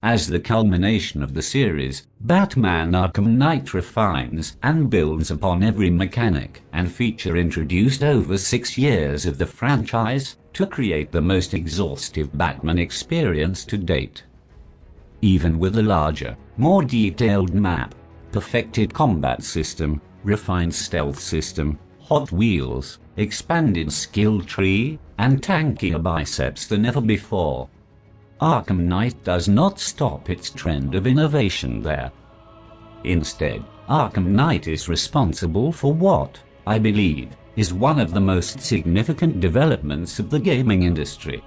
As the culmination of the series, Batman Arkham Knight refines and builds upon every mechanic and feature introduced over 6 years of the franchise to create the most exhaustive Batman experience to date. Even with a larger, more detailed map, perfected combat system, refined stealth system, Hot Wheels, expanded skill tree, and tankier biceps than ever before, Arkham Knight does not stop its trend of innovation there. Instead, Arkham Knight is responsible for what, I believe, is one of the most significant developments of the gaming industry.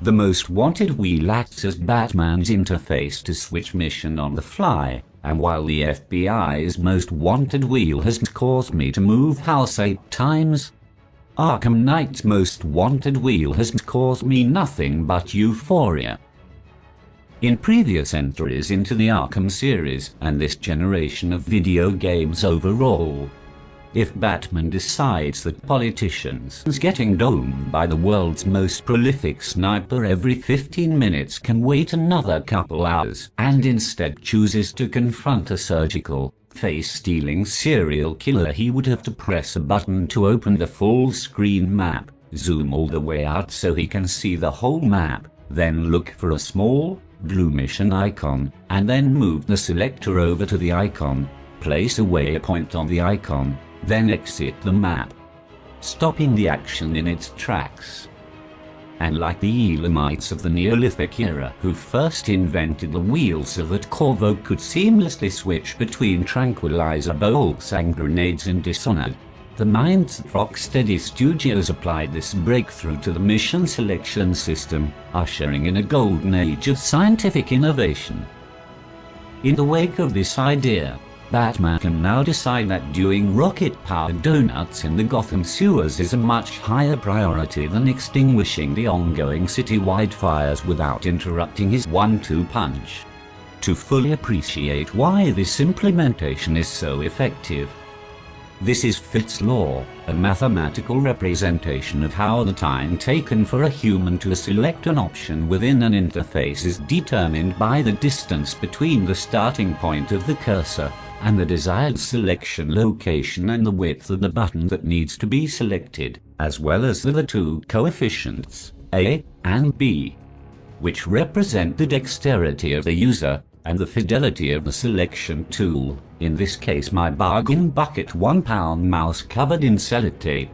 The Most Wanted wheel acts as Batman's interface to switch mission on the fly, and while the FBI's Most Wanted wheel has caused me to move house 8 times, Arkham Knight's Most Wanted wheel has caused me nothing but euphoria. In previous entries into the Arkham series and this generation of video games overall, if Batman decides that politicians getting domed by the world's most prolific sniper every 15 minutes can wait another couple hours and instead chooses to confront a surgical, face-stealing serial killer, he would have to press a button to open the full-screen map, zoom all the way out so he can see the whole map, then look for a small, blue mission icon, and then move the selector over to the icon, place a waypoint on the icon, then exit the map, stopping the action in its tracks. And like the Elamites of the Neolithic era who first invented the wheel so that Corvo could seamlessly switch between tranquilizer bolts and grenades in Dishonored, the minds at Rocksteady Studios applied this breakthrough to the mission selection system, ushering in a golden age of scientific innovation. In the wake of this idea, Batman can now decide that doing rocket-powered donuts in the Gotham sewers is a much higher priority than extinguishing the ongoing citywide fires without interrupting his 1-2 punch. To fully appreciate why this implementation is so effective, this is Fitts' law, a mathematical representation of how the time taken for a human to select an option within an interface is determined by the distance between the starting point of the cursor and the desired selection location and the width of the button that needs to be selected, as well as the two coefficients, A and B, which represent the dexterity of the user and the fidelity of the selection tool, in this case my bargain bucket 1-pound mouse covered in sellotape.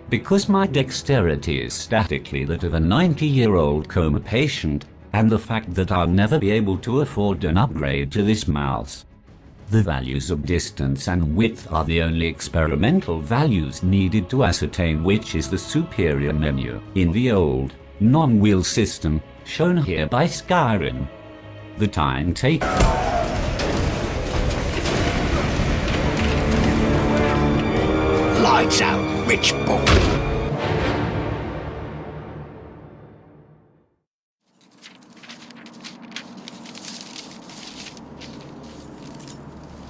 Because my dexterity is statically that of a 90-year-old coma patient, and the fact that I'll never be able to afford an upgrade to this mouse, the values of distance and width are the only experimental values needed to ascertain which is the superior menu in the old, non-wheel system, shown here by Skyrim. The time taken. Lights out, rich boy.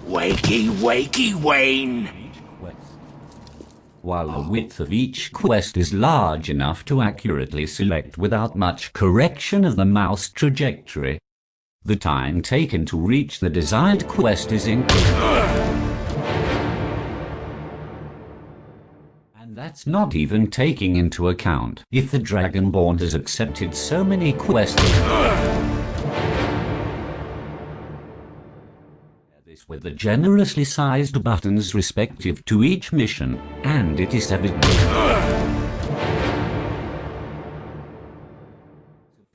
Wakey, wakey, Wayne! While the width of each quest is large enough to accurately select without much correction of the mouse trajectory, the time taken to reach the desired quest is increased. And that's not even taking into account if the Dragonborn has accepted so many quests. With the generously sized buttons respective to each mission, and it is evident.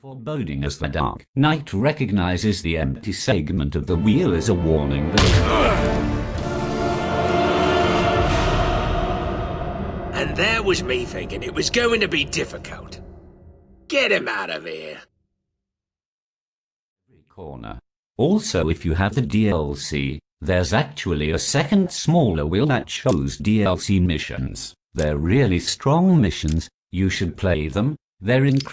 Foreboding as the Dark Knight recognizes the empty segment of the wheel as a warning that... And there was me thinking it was going to be difficult. Get him out of here. Corner. Also, if you have the DLC, there's actually a second smaller wheel that shows DLC missions. They're really strong missions, you should play them, they're incredible.